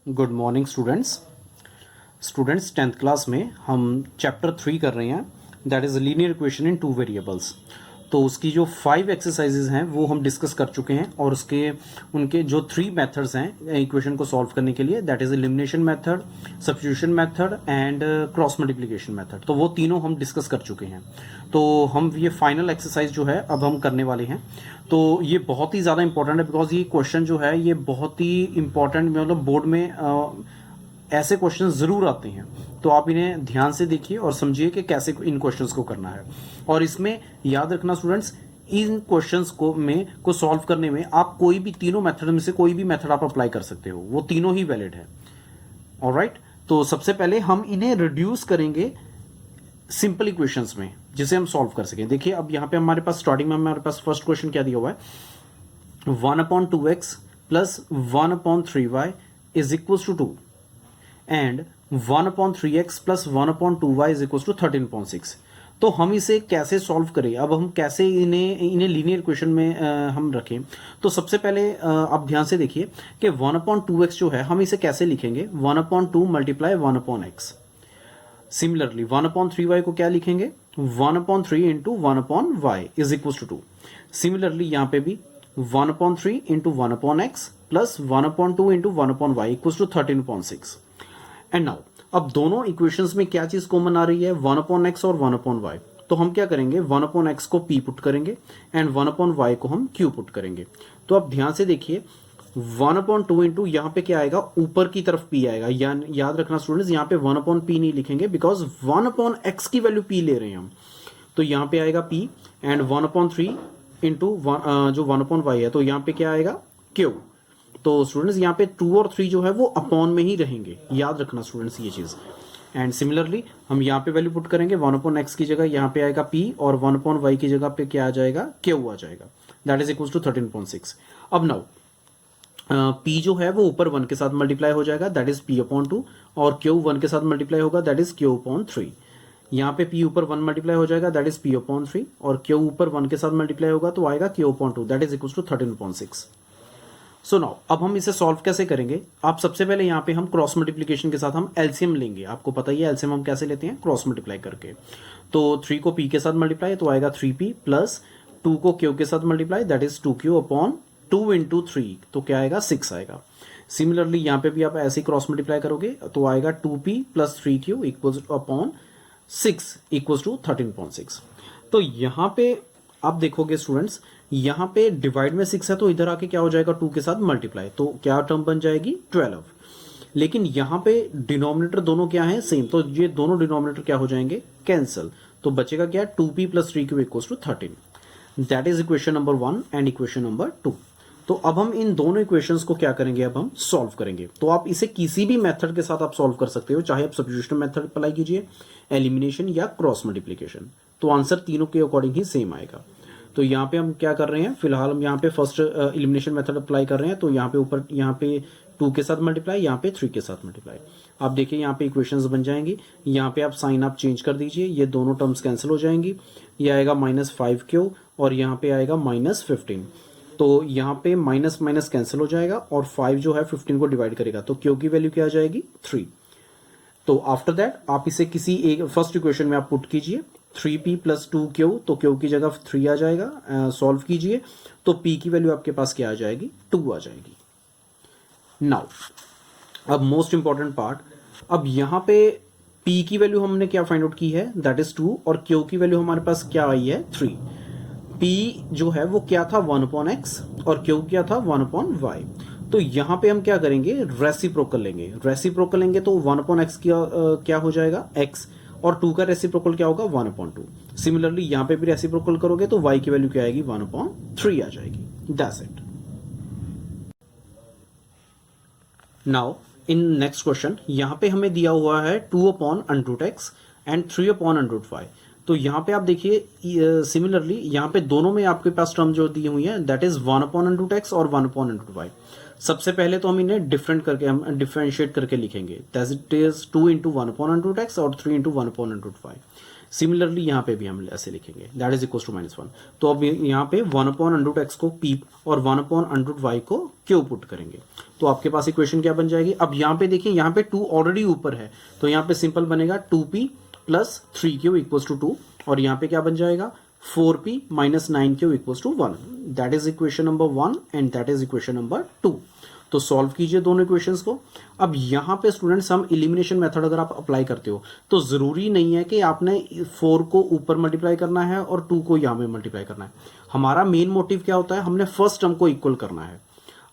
Good morning students 10th class में हम chapter 3 कर रहे हैं, that is linear equation in two variables. तो उसकी जो 5 एक्सरसाइजेज हैं वो हम डिस्कस कर चुके हैं, और उनके जो 3 मेथड्स हैं इक्वेशन को सॉल्व करने के लिए, that is elimination method, substitution method and cross multiplication method. तो वो तीनों हम डिस्कस कर चुके हैं। तो हम ये फाइनल एक्सरसाइज जो है अब हम करने वाले हैं। तो ये बहुत ही ज़्यादा इंपॉर्टेंट है, बिकॉज ये क्वेश्चन जो है ये बहुत ही इंपॉर्टेंट, मतलब बोर्ड में ऐसे क्वेश्चन ज़रूर आते हैं। तो आप इन्हें ध्यान से देखिए और समझिए कि कैसे इन क्वेश्चंस को करना है। और इसमें याद रखना स्टूडेंट्स, इन क्वेश्चंस को सॉल्व करने में आप कोई भी तीनों मेथड में से कोई भी मेथड आप अप्लाई कर सकते हो, वो तीनों ही वैलिड है। ऑलराइट, तो सबसे पहले हम इन्हें रिड्यूस करेंगे सिंपल इक्वेशंस में, जिसे हम सॉल्व कर सकें। देखिए अब यहाँ पे हमारे पास स्टार्टिंग में हमारे पास फर्स्ट क्वेश्चन क्या दिया हुआ है, 1/2x plus 1/3y is equal to 2 and 1/3x plus 1/2y is equal to 13.6। तो हम इसे कैसे सॉल्व करें, अब हम कैसे इन्हें लीनियर इक्वेशन में हम रखें। तो सबसे पहले आप ध्यान से देखिए कि 1/2x जो है हम इसे कैसे लिखेंगे, 1/2 मल्टीप्लाई 1/x। सिमिलरली 1/3y को क्या लिखेंगे, 1/3 into 1/y is equal to 2। Similarly यहाँ पे भी 1/3 into 1/x plus 1/2 into 1/y equal to 13.6। And now अब दोनों इक्वेशंस में क्या चीज कॉमन आ रही है, 1/x और 1/y। तो हम क्या करेंगे, 1/x को p पुट करेंगे एंड 1/y को हम q पुट करेंगे। तो अब ध्यान से देखिए 1/2 इंटू यहाँ पे क्या आएगा, ऊपर की तरफ p आएगा। याद रखना स्टूडेंट्स, यहाँ पे 1/p नहीं लिखेंगे, बिकॉज 1/x की वैल्यू p ले रहे हैं हम। तो यहाँ पे आएगा p एंड 1/3 इंटू जो 1/y है, तो यहाँ पे क्या आएगा, q। तो स्टूडेंट्स यहाँ पे 2 और 3 जो है वो अपॉन में ही रहेंगे, याद रखना स्टूडेंट्स ये चीज। एंड सिमिलरली हम यहाँ पे वैल्यू पुट करेंगे, 1/x की जगह यहाँ पे आएगा p और 1/y की जगह पे क्या आ जाएगा, q आ जाएगा, दैट इज इक्वल टू 13.6। अब नाउ p जो है वो ऊपर 1 के साथ मल्टीप्लाई हो जाएगा, दैट इज p/2, और q 1 के साथ मल्टीप्लाई होगा, दैट इज q/3। यहाँ पे p ऊपर 1 मल्टीप्लाई हो जाएगा, दैट इज p/3, और q ऊपर 1 के साथ मल्टीप्लाई होगा तो आएगा q/2, that is equal to 13.6। So now अब हम इसे सॉल्व कैसे करेंगे। आप सबसे पहले यहाँ पे हम क्रॉस मल्टीप्लिकेशन के साथ हम एलसीएम लेंगे। आपको पता ही है एलसीएम हम कैसे लेते हैं, क्रॉस मल्टीप्लाई करके। तो 3 को p के साथ मल्टीप्लाई तो आएगा 3p, प्लस 2 को q के साथ multiply, that is 2q/2 into 3, तो क्या आएगा, 6 आएगा। सिमिलरली यहाँ पे भी आप ऐसे ही क्रॉस मल्टीप्लाई करोगे तो आएगा 2p plus 3q equal upon 6 equal to 13.6। तो यहाँ पे आप देखोगे स्टूडेंट्स, यहाँ पे डिवाइड में 6 है तो इधर आके क्या हो जाएगा, 2 के साथ मल्टीप्लाई, तो क्या टर्म बन जाएगी, 12। लेकिन यहाँ पे डिनोमिनेटर दोनों क्या है, सेम, तो ये दोनों डिनोमिनेटर क्या हो जाएंगे, कैंसिल। तो बचेगा क्या, 2p plus 3q equal to 13। That is equation number 1 and equation number 2। तो अब हम इन दोनों इक्वेशंस को क्या करेंगे, अब हम सॉल्व करेंगे। तो आप इसे किसी भी मेथड के साथ आप सॉल्व कर सकते हो, चाहे आप सब्स्टिट्यूशन मेथड अप्लाई कीजिए, एलिमिनेशन या क्रॉस मल्टीप्लिकेशन, तो आंसर तीनों के अकॉर्डिंग ही सेम आएगा। तो यहाँ पे हम क्या कर रहे हैं, फिलहाल हम यहाँ पे फर्स्ट एलिमिनेशन मेथड अप्लाई कर रहे हैं। तो यहाँ पे ऊपर यहाँ पे 2 के साथ मल्टीप्लाई, यहाँ पे 3 के साथ मल्टीप्लाई। आप देखिए यहाँ पे इक्वेशंस बन जाएंगी। यहाँ पे आप साइन आप चेंज कर दीजिए, ये दोनों टर्म्स कैंसिल हो जाएंगी। ये आएगा -5q और यहाँ पे आएगा -15। तो यहाँ पे माइनस माइनस कैंसिल हो जाएगा और 5 जो है 15 को डिवाइड करेगा, तो q की वैल्यू क्या आ जाएगी, 3। तो आफ्टर दैट आप इसे किसी एक फर्स्ट इक्वेशन में आप पुट कीजिए, 3p प्लस 2q, तो q की जगह 3 आ जाएगा। सॉल्व कीजिए तो p की वैल्यू आपके पास क्या आ जाएगी, 2 आ जाएगी। नाउ अब मोस्ट इंपॉर्टेंट पार्ट, अब यहाँ पे p की वैल्यू हमने क्या फाइंड आउट की है, दैट इज 2, और q की वैल्यू हमारे पास क्या आई है, 3। p जो है वो क्या था, 1/x, और q क्या था, 1/y। तो यहाँ पे हम क्या करेंगे, रेसिप्रोकल लेंगे। रेसिप्रोकल लेंगे तो 1/x क्या हो जाएगा, x, और 2 का रेसिप्रोकल क्या होगा, 1/2। सिमिलरली यहाँ पे भी रेसिप्रोकल करोगे तो y की वैल्यू क्या आएगी, 1/3 आ जाएगी। That's it. Now in next question, यहाँ पे हमें दिया हुआ है 2/√x एंड 3/√y। तो यहाँ पे आप देखिए सिमिलरली यहाँ पे दोनों में आपके पास टर्म जो दी हुई है, दैट इज 1/√x और 1/√y। सबसे पहले तो हम इन्हें डिफरेंट करके हम डिफरेंशिएट करके लिखेंगे, दैट इज 2 इंटू 1/√x और 3 इंटू 1/√y। सिमिलरली यहाँ पे भी हम ऐसे लिखेंगे, दैट इज इक्वल टू -1। तो अब यहाँ पे 1/√x को p और 1/√y को q पुट करेंगे, तो आपके पास इक्वेशन क्या बन जाएगी। अब यहाँ पे देखिए, यहाँ पे 2 ऑलरेडी ऊपर है, तो यहाँ पे सिंपल बनेगा 2p + 3q इक्वल्स टू 2, और यहाँ पे क्या बन जाएगा 4p - 9q equals to 1। That is equation number 1 and that is equation number 2। तो सॉल्व कीजिए दोनों इक्वेशंस को। अब यहाँ पे स्टूडेंट्स हम इलिमिनेशन मेथड अगर आप अप्लाई करते हो तो जरूरी नहीं है कि आपने 4 को ऊपर मल्टीप्लाई करना है और 2 को यहाँ में मल्टीप्लाई करना है। हमारा मेन मोटिव क्या होता है, हमने फर्स्ट टर्म को इक्वल करना है।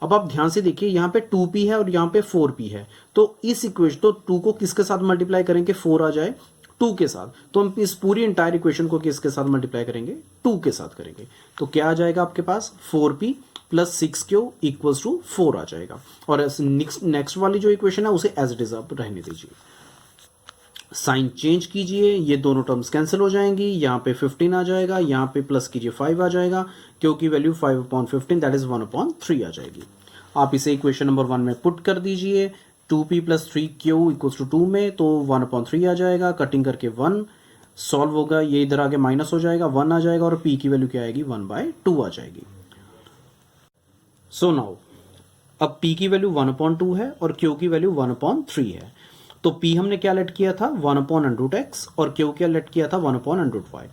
अब आप ध्यान से देखिए, यहाँ पे 2p है और यहाँ पे 4p है, तो इस इक्वेशन तो 2 को किसके साथ मल्टीप्लाई करेंगे, 4 आ जाए 2 के साथ, तो हम इस पूरी इंटायर इक्वेशन को किसके साथ मल्टीप्लाई करेंगे, 2 के साथ करेंगे। तो क्या आ जाएगा आपके पास 4p + 6q इक्वल्स टू 4 आ जाएगा। और नेक्स्ट वाली जो इक्वेशन है उसे एज इट इज आप रहने दीजिए, साइन चेंज कीजिए, ये दोनों टर्म्स कैंसिल हो जाएंगी, यहाँ पे 15 आ जाएगा, यहाँ पे प्लस कीजिए 5 आ जाएगा, क्योंकि वैल्यू 5/15 दैट इज 1/3 आ जाएगी। आप इसे इक्वेशन नंबर 1 में पुट कर दीजिए, 2p + 3q इक्वल्स टू 2 में, तो 1/3 आ जाएगा, कटिंग करके 1 सॉल्व होगा, ये इधर आगे माइनस हो जाएगा, 1 आ जाएगा, और p की वैल्यू क्या आएगी 1/2 आ जाएगी। सो नाउ अब p की वैल्यू 1/2 है और q की वैल्यू 1/3 है, तो p हमने क्या लेट किया था 1/√x और q क्या लेट किया था 1/√y।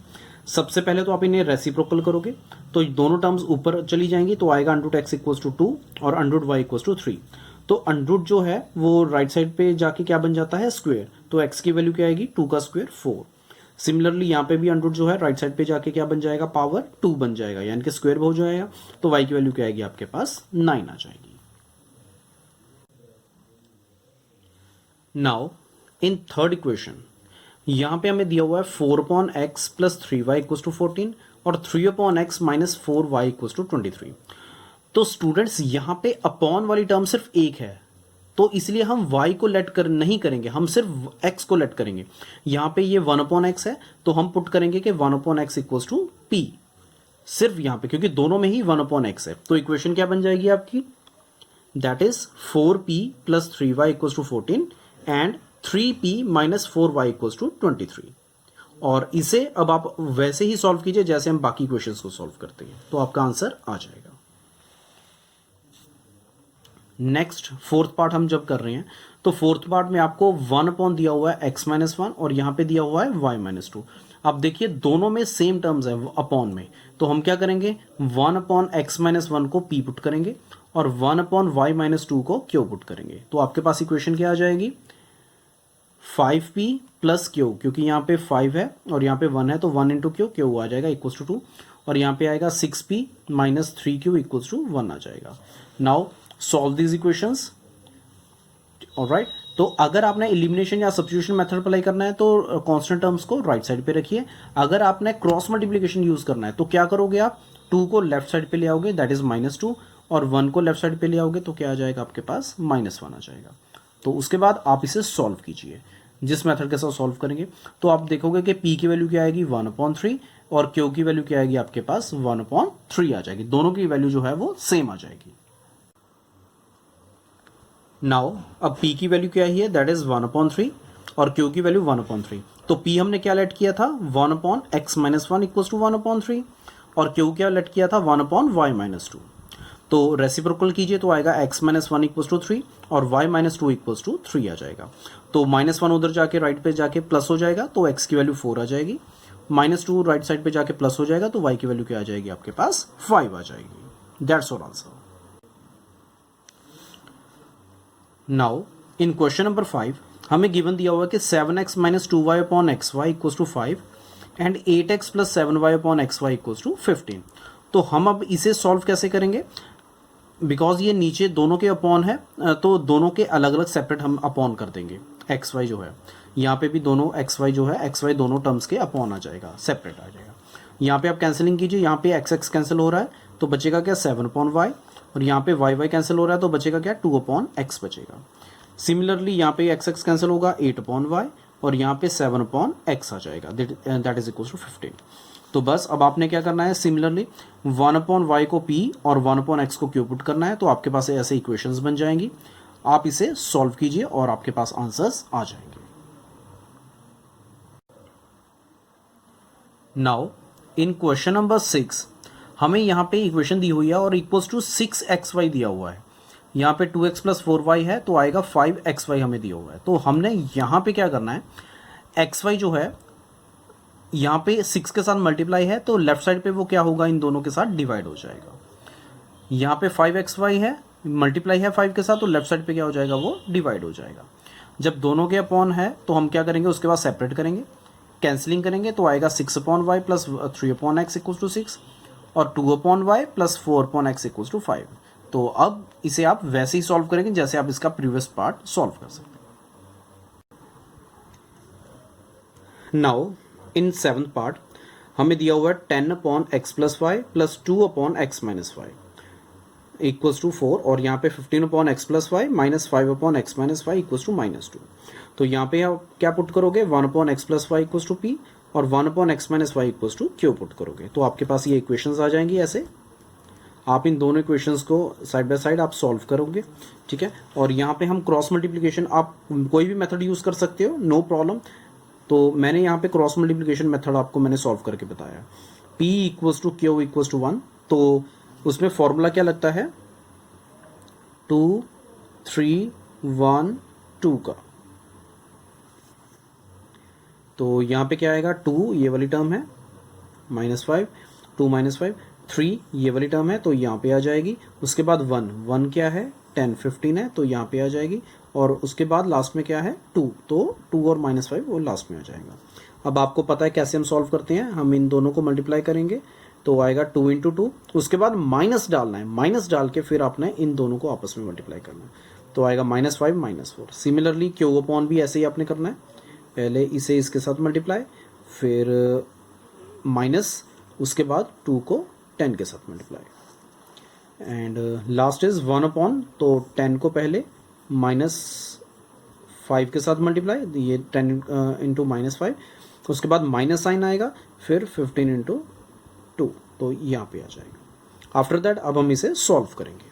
सबसे पहले तो आप इन्हें रेसिप्रोकल करोगे, तो दोनों टर्म्स ऊपर चली जाएंगी, तो आएगा √x इक्वल्स टू 2 और √y इक्वल्स टू 3। तो अंडरूट जो है वो राइट साइड पे जाके क्या बन जाता है स्क्वायर, तो x की वैल्यू क्या आएगी 2 का स्क्वायर 4। सिमिलरली यहाँ पे भी अंडरूट जो है राइट साइड पे जाके क्या बन जाएगा, पावर 2 बन जाएगा, यानी कि स्क्वायर हो जाएगा, तो y की वैल्यू क्या आएगी आपके पास 9 आ जाएगी। नाउ इन थर्ड इक्वेशन यहाँ पे हमें दिया हुआ है 4/x + 3y इक्वल्स टू 14 और 3/x - 4y इक्वल्स टू 23। तो स्टूडेंट्स यहाँ पे अपॉन वाली टर्म सिर्फ एक है, तो इसलिए हम y को लेट कर नहीं करेंगे, हम सिर्फ x को लेट करेंगे। यहाँ पे ये 1/x है, तो हम पुट करेंगे कि 1/x इक्वल्स टू p, सिर्फ यहाँ पे, क्योंकि दोनों में ही 1/x है। तो इक्वेशन क्या बन जाएगी आपकी, that is 4p + 3y equals to 14 and 3p - 4y equals to 23। और इसे अब आप वैसे ही सॉल्व कीजिए जैसे हम बाकी क्वेश्चंस को सॉल्व करते हैं, तो आपका आंसर आ जाएगा। नेक्स्ट फोर्थ पार्ट हम जब कर रहे हैं, तो फोर्थ पार्ट में आपको 1 दिया हुआ है x - 1 और यहाँ पे दिया हुआ है y - 2। अब देखिए दोनों में सेम टर्म्स है अपॉन में, तो हम क्या करेंगे 1/x - 1 को p पुट करेंगे और 1/y - 2 को q पुट करेंगे। तो आपके पास इक्वेशन क्या आ जाएगी 5p + q, क्योंकि यहाँ पे 5 है और यहाँ पे 1 है, तो 1 × q, q आ जाएगा इक्वल्स टू 2, और यहाँ पे आएगा 6p - 3q इक्वल्स टू 1 आ जाएगा। Now solve these equations, alright. तो अगर आपने एलिमिनेशन या सब्स्टिट्यूशन मेथड अप्लाई करना है तो कांस्टेंट टर्म्स को राइट साइड पे रखिए। अगर आपने क्रॉस मल्टीप्लिकेशन यूज करना है तो क्या करोगे आप 2 को लेफ्ट साइड पे ले आओगे, दैट इज -2, और 1 को लेफ्ट साइड पे ले आओगे तो क्या आ जाएगा आपके पास -1 आ जाएगा। तो उसके बाद आप इसे सॉल्व कीजिए, जिस मेथड के साथ सॉल्व करेंगे तो आप देखोगे कि p की वैल्यू क्या आएगी 1/3 और q की वैल्यू क्या आएगी आपके पास 1/3 आ जाएगी, दोनों की वैल्यू जो है वो सेम आ जाएगी। नाउ अब p की वैल्यू क्या है, दैट इज 1/3 और q की वैल्यू 1/3। तो p हमने क्या लेट किया था 1/x - 1 इक्वल्स टू 1/3 और q क्या लेट किया था 1/y - 2। तो रेसिप्रोकल कीजिए तो आएगा x - 1 इक्वल्स टू 3 और y - 2 इक्वल्स टू 3 आ जाएगा। तो -1 उधर जाके राइट पे जाके प्लस हो जाएगा, तो x की वैल्यू 4 आ जाएगी, -2 राइट साइड पे जाके प्लस हो जाएगा, तो y की वैल्यू क्या आ जाएगी आपके पास 5 आ जाएगी। That's all answer. Now in question number 5 हमें गिवन दिया हुआ कि 7x - 2y/xy equals to 5 and 8x + 7y/xy equals to 15। तो हम अब इसे सॉल्व कैसे करेंगे, बिकॉज ये नीचे दोनों के अपॉन है, तो दोनों के अलग अलग सेपरेट हम अपॉन कर देंगे। एक्स वाई जो है यहाँ पे भी दोनों एक्स वाई जो है एक्स वाई दोनों टर्म्स के अपॉन आ जाएगा, सेपरेट आ जाएगा। यहाँ पे आप कैंसिलिंग कीजिए, यहाँ पे एक्स एक्स कैंसिल हो रहा है तो बचेगा क्या 7/y, और यहाँ पे वाई वाई कैंसिल हो रहा है तो बचेगा क्या 2/x बचेगा। सिमिलरली यहाँ पे एक्स एक्स कैंसिल होगा 8/y और यहाँ पे 7/x आ जाएगा, दैट इज इक्वल टू 15। तो बस अब आपने क्या करना है, सिमिलरली 1/y को p और 1/x को q पुट करना है, तो आपके पास ऐसे इक्वेशंस बन जाएंगी। आप इसे सॉल्व कीजिए और आपके पास आंसर्स आ जाएंगे। नाउ इन क्वेश्चन नंबर 6 हमें यहाँ पे इक्वेशन दी हुई है और इक्वल्स टू 6xy दिया हुआ है। यहाँ पे 2x प्लस 4y है तो आएगा 5xy हमें दिया हुआ है। तो हमने यहाँ पे क्या करना है, xy जो है यहाँ पे 6 के साथ मल्टीप्लाई है तो लेफ्ट साइड पे वो क्या होगा, इन दोनों के साथ डिवाइड हो जाएगा। यहाँ पे 5xy है, मल्टीप्लाई है 5 के साथ, तो लेफ्ट साइड पे क्या हो जाएगा, वो डिवाइड हो जाएगा। जब दोनों के अपॉन है तो हम क्या करेंगे, उसके बाद सेपरेट करेंगे, कैंसिलिंग करेंगे तो आएगा 6/y plus 3/x equals to 6 और 2/y plus 4/x equals to 5। तो अब इसे आप वैसे ही सॉल्व करेंगे जैसे आप इसका प्रीवियस पार्ट सॉल्व कर सकते हैं। नाउ इन 7th पार्ट हमें दिया हुआ है 10/x plus y plus 2/x minus y equals to 4 और यहाँ पे 15/x plus y minus 5/x minus y equals to -2। तो यहाँ पे आप क्या पुट करोगे, 1/x plus y equals to p और 1/x minus y equals to q put करोगे। तो आपके पास ये इक्वेशंस आ जाएंगी। ऐसे आप इन दोनों इक्वेशंस को साइड बाय साइड आप सॉल्व करोगे, ठीक है। और यहाँ पे हम क्रॉस मल्टीप्लिकेशन, आप कोई भी मेथड यूज कर सकते हो, नो प्रॉब्लम। तो मैंने यहाँ पे क्रॉस मल्टीप्लिकेशन मेथड आपको मैंने सॉल्व करके बताया। p equals to q equals to 1, तो उसमें फॉर्मूला क्या लगता है, 2 3 1 2 का। तो यहाँ पे क्या आएगा, 2 ये वाली टर्म है -5, 2 -5, 3 ये वाली टर्म है तो यहाँ पे आ जाएगी। उसके बाद 1 क्या है, 10 15 है तो यहाँ पे आ जाएगी। और उसके बाद लास्ट में क्या है, 2, तो 2 और -5 वो लास्ट में आ जाएगा। अब आपको पता है कैसे हम सॉल्व करते हैं, हम इन दोनों को मल्टीप्लाई करेंगे तो आएगा 2 × 2, उसके बाद माइनस डालना है, माइनस डाल के फिर आपने इन दोनों को आपस में मल्टीप्लाई करना है तो आएगा -5 -4। सिमिलरली q/, भी ऐसे ही आपने करना है, पहले इसे इसके साथ मल्टीप्लाई, फिर माइनस, उसके बाद 2 को 10 के साथ मल्टीप्लाई एंड लास्ट इज 1/, तो 10 को पहले -5 के साथ मल्टीप्लाई, ये 10 इंटू -5, उसके बाद माइनस साइन आएगा, फिर 15 × 2, तो यहाँ पे आ जाएगा। आफ्टर दैट अब हम इसे सॉल्व करेंगे।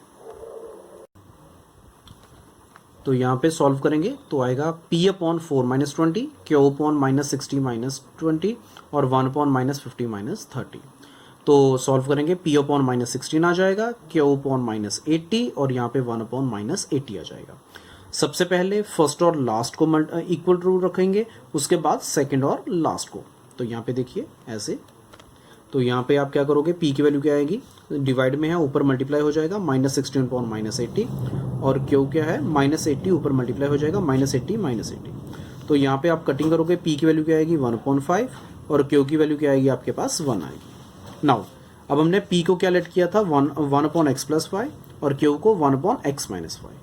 तो यहाँ पे सॉल्व करेंगे तो आएगा p/4 -20, q/- 60 -20 और 1/- 50 -30। तो सॉल्व करेंगे, p/- 16 आ जाएगा, q/- 80 और यहाँ पे 1/- 80 आ जाएगा। सबसे पहले फर्स्ट और लास्ट को इक्वल टू रखेंगे, उसके बाद सेकंड और लास्ट को। तो यहाँ पे देखिए ऐसे, तो यहाँ पे आप क्या करोगे, p की वैल्यू क्या आएगी, डिवाइड में है, ऊपर मल्टीप्लाई हो जाएगा -16/- 80 और q क्या है -80, ऊपर मल्टीप्लाई हो जाएगा -80 -80। तो यहाँ पे आप कटिंग करोगे, p की वैल्यू क्या आएगी 1/5 और q की वैल्यू क्या आएगी आपके पास 1 आएगी। नाउ अब हमने p को क्या लेट किया था 1/x प्लस वाई और q को 1/x माइनस वाई।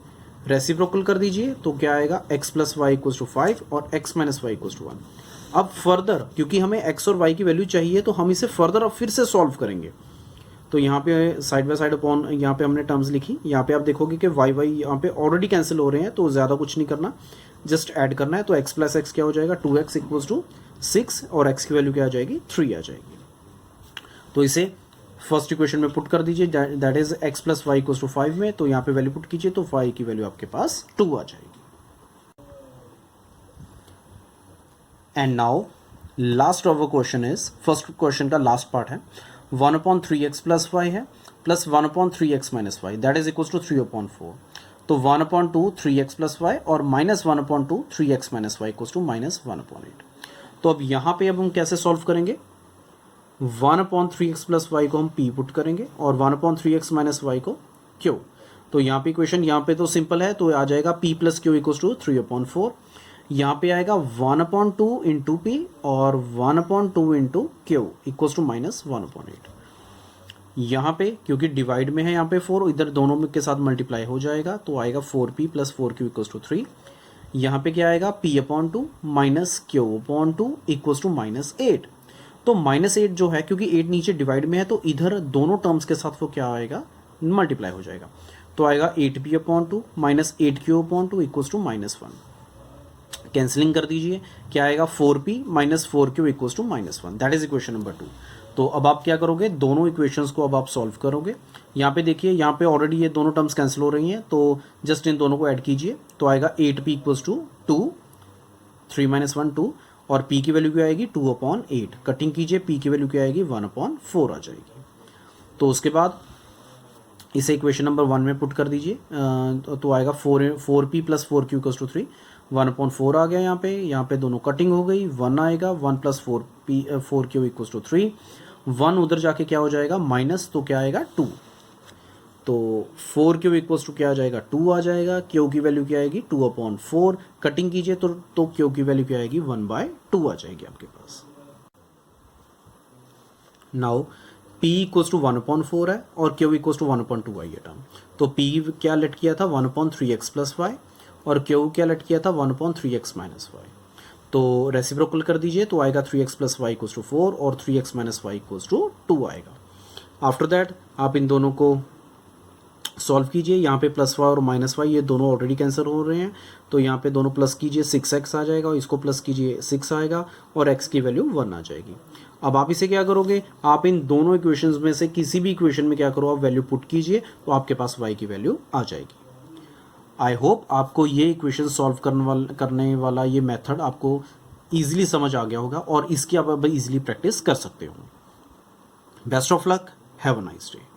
रेसिप्रोकल कर दीजिए तो क्या आएगा, x plus y equals to 5 और x minus y equals to 1। अब फर्दर क्योंकि हमें x और y की वैल्यू चाहिए तो हम इसे फर्दर अब फिर से सॉल्व करेंगे। तो यहाँ पे साइड बाय साइड अपॉन, यहाँ पे हमने टर्म्स लिखी, यहाँ पे आप देखोगे कि y यहाँ पे ऑलरेडी कैंसिल हो रहे हैं तो ज़्यादा कुछ नहीं करना, जस्ट ऐड करना है। तो x प्लस एक्स क्या हो जाएगा, 2x इक्वल्स टू 6 और x की वैल्यू क्या आ जाएगी 3 आ जाएगी। तो इसे फर्स्ट इक्वेशन में पुट कर दीजिए, that is x plus y equals to 5 में, तो यहाँ पे वैल्यू पुट कीजिए तो y की वैल्यू आपके पास 2 आ जाएगी। And now last of question is, first question का लास्ट पार्ट है, 1/3x प्लस वाई है plus 1/3x minus y, that is equals to 3/4। तो 1/2 3x प्लस वाई और -1/2 3x minus y equals to -1/8। तो अब यहाँ पे अब हम कैसे सॉल्व करेंगे, 1/3x प्लस वाई को हम p पुट करेंगे और 1/3x माइनस वाई को q। तो यहाँ पे इक्वेशन यहाँ पे तो सिंपल है, तो आ जाएगा p plus q equals to 3/4। यहाँ पे आएगा 1/2 इंटू p और 1/2 इंटू क्यू इक्वल्स टू -1/8। यहाँ पे क्योंकि डिवाइड में है यहाँ पे 4, इधर दोनों के साथ मल्टीप्लाई हो जाएगा तो आएगा 4p plus 4q equals to 3। यहाँ पे क्या आएगा, p/2 minus q/2 equals to -8। तो -8 जो है, क्योंकि 8 नीचे डिवाइड में है तो इधर दोनों टर्म्स के साथ वो क्या आएगा, मल्टीप्लाई हो जाएगा। तो आएगा 8p/2 minus 8q/2 equals to -1। Cancelling कर दीजिए, क्या आएगा 4p minus 4q equals to -1, that is equation number 2। तो अब आप क्या करोगे, दोनों इक्वेशंस को अब आप सॉल्व करोगे। यहाँ पे देखिए, यहाँ पे ऑलरेडी ये दोनों टर्म्स कैंसिल हो रही हैं तो जस्ट इन दोनों को ऐड कीजिए तो आएगा 8p इक्वल्स टू 2, 3 - 1 2 और p की वैल्यू क्या आएगी 2/8। कटिंग कीजिए, p की वैल्यू क्या आएगी 1/4 आ जाएगी। तो उसके बाद इसे इक्वेशन नंबर 1 में पुट कर दीजिए, तो आएगा 4p + 4q = 3, 1/4 आ गया यहाँ पे दोनों कटिंग हो गई, 1 आएगा, 1 + 4q = 3, 1 उधर जाके क्या हो जाएगा माइनस, तो क्या आएगा 2, तो 4q = क्या आ जाएगा 2 आ जाएगा, q की वैल्यू क्या आएगी 2/4, कटिंग कीजिए तो q की वैल्यू क्या आएगी 1/2 आ जाएगी आपके पास। नाउ p = 1/4 है और q = 1/2 है ये टर्म, तो p क्या लेट किया था 1/3x + y और q क्या लेट किया था 1/3x - y, तो रेसिप्रोकल कर दीजिए तो आएगा 3x + y = 4 और 3x - y = 2 आएगा। आफ्टर दैट आप इन दोनों को सॉल्व कीजिए, यहाँ पे +y और -y ये दोनों ऑलरेडी कैंसिल हो रहे हैं, तो यहाँ पे दोनों प्लस कीजिए 6x आ जाएगा और इसको प्लस कीजिए 6 आएगा और x की वैल्यू 1 आ जाएगी। अब आप इसे क्या करोगे, आप इन दोनों इक्वेशंस में से किसी भी इक्वेशन में क्या करो, आप वैल्यू पुट कीजिए तो आपके पास y की वैल्यू आ जाएगी। आई होप आपको ये इक्वेशन सॉल्व करने वाला ये मेथड आपको ईजिली समझ आ गया होगा और इसकी आप ईजिली प्रैक्टिस कर सकते हो। Best of luck, have a nice day.